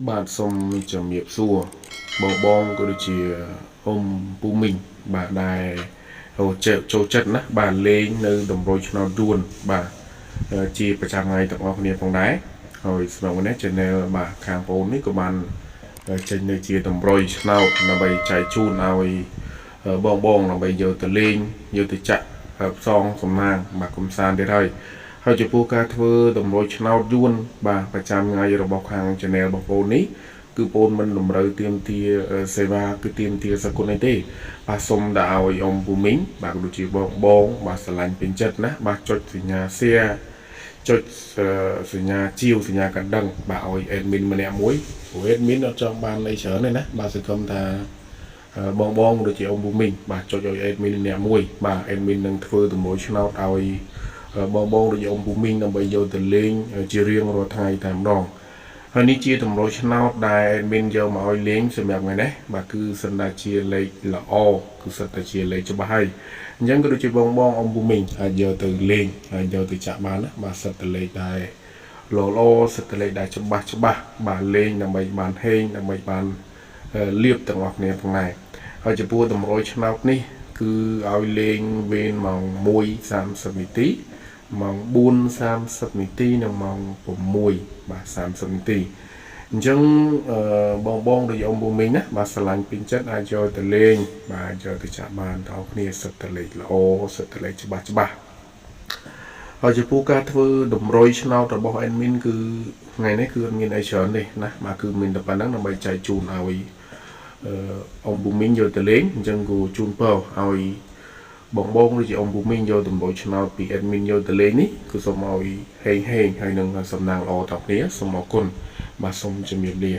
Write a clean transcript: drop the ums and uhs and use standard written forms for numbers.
បាទសូមជំរាបសួរបងក៏ដូចជាអ៊ំពូមីងបាទដែលចូលចិត្តណាបាទលេងនៅតម្រុយឆ្នោតយួនបាទជាប្រចាំថ្ងៃទាំងអស់គ្នាផងដែរហើយស្នងនេះ channel បាទខាងបងនេះក៏បានចេញនៅជាតម្រុយឆ្នោតដើម្បីចែកជូនឲ្យបងដើម្បីយកទៅលេងយកទៅចាក់ផ្សងសំណាងបាទកំសាន្តទៀតហើយចំពោះការធ្វើតម្រុយឆ្នោតយួនបាទប្រចាំថ្ងៃរបស់ខាង channel របស់បងនេះគឺបងមិនតម្រូវទាមទារសេវាគឺទាមទារសកលនេះទេបាទសូមដាក់ឲ្យអ៊ំពូមីងបាទដូចជាបងបាទស្រឡាញ់ពេញចិត្តណាបាទចុចសញ្ញា share ចុចសញ្ញាជាវសញ្ញាកណ្ដឹងបាទឲ្យ admin ម្នាក់មួយព្រោះ admin អត់ចង់បានអីច្រើនទេណាបាទសង្ឃឹមថាបងដូចជាអ៊ំពូមីងបាទចុចឲ្យ admin ម្នាក់មួយបាទ admin នឹងធ្វើតម្រុយឆ្នោតឲ្យបងដូចជាអ៊ំពូមីងដើម្បីយកទៅលេងជារៀងរាល់ថ្ងៃតែម្ដងហើយនេះជាតម្រុយឆ្នោតដែល admin យកមកឲ្យលេងសម្រាប់ថ្ងៃនេះបាទគឺសិនតែជាលេខល្អគឺសិនតែជាលេខច្បាស់ហើយអញ្ចឹងក៏ដូចជាបងអ៊ំពូមីងអាចយកទៅលេងហើយយកទៅចាក់បានណាបាទសិតតែលេខដែលល្អសិតតែលេខដែលច្បាស់បាទលេងដើម្បីបានហេងដើម្បីបានលៀបទាំងអស់គ្នាផងដែរហើយចំពោះតម្រុយឆ្នោតនេះគឺឲ្យលេងវេនម៉ោង 1:30 នាទីម៉ោង 4:30 នាទីនិងម៉ោង 6 បាទ 30 នាទីអញ្ចឹងបងដូចអ៊ំពូមីងណាបាទស្រឡាញ់ពេញចិត្តអាចយកទៅលេងបាទយកទៅចាក់បានទាំងអស់គ្នាសិតតែលេខល្អសិតតែលេខច្បាស់ហើយចំពោះការធ្វើតម្រុយឆ្នោតរបស់ admin គឺថ្ងៃនេះគឺអត់មានអីច្រើនទេណាបាទគឺមានតែប៉ុណ្្នឹងដើម្បីចែកជូនឲ្យអ៊ំពូមីងយកទៅលេងអញ្ចឹងគូជូនពរឲ្យបងដូចជាអ៊ំពូមីងយកតម្រុយឆ្នោតពី admin យកទៅលេងនេះគឺសូមឲ្យហេងហើយនឹងសំណាងល្អដល់គ្នាសូមអរគុណបាទសូមជំរាបលា